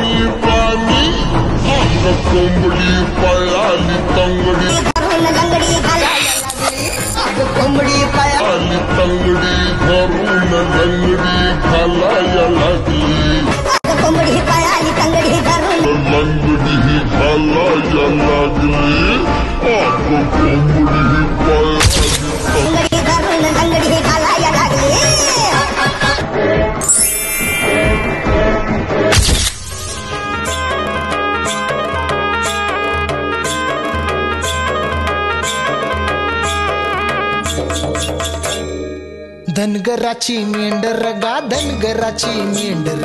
पाणी कोंबडी पळाली तंगडी कोंबडी पळाली तंगडी धरून लंगडी घालाया लागली कोंबडी पळाली तंगडी धरून लंगडी घालाया लागली कोंबडी पळाली तंगडी धरून लंगडी घालाया लागली धनगराची मेंढर गा धनगराची मेंढर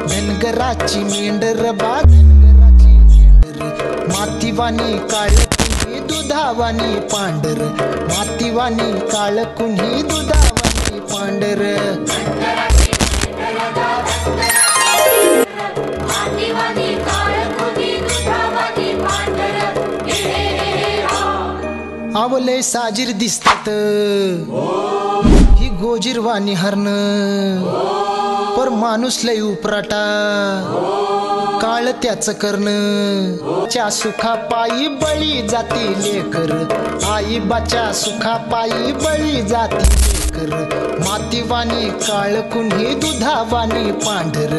धनगराची मेंढर बा धनगराची मेंढर मातीवानी काळ कुणी दुधावानी पांढर मातीवानी काळ कुणी दुधावानी पांढर आवले साजीर दिसतात ही गोजीरवाणी हरण पर माणूस लय उपराटा काळ त्याच करण च्या सुखा पायी बळी जाती लेकर आई बाच्या सुखा पायी बळी जाती लेकर मातीवानी काळ कुणी दुधावानी पांढर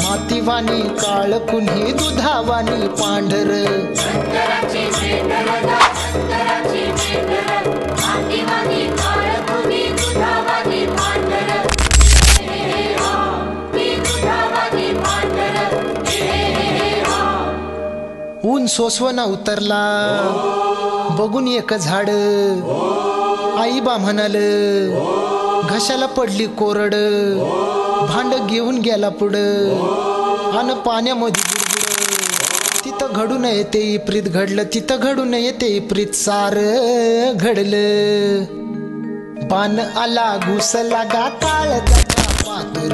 मातीवानी काळ कुणी दुधावानी पांढर ऊन सोसवना उतरला बघून एक झाड आई बा म्हणाल घशाला पडली कोरड भांड घेऊन गेला पुढं अन पाण्यामध्ये बुडबुड तिथं घडून येते प्रीत घडलं तिथं घडून येते प्रीत सार घडलं पान आला घुस लागा काळजाच्या पातूर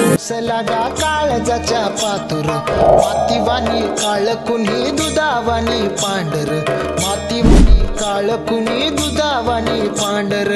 घुस लागा काळजाच्या पातूर मातीवानी काळ कुणी दुधावानी पांढर मातीवानी काळ कुणी दुधावानी पांढर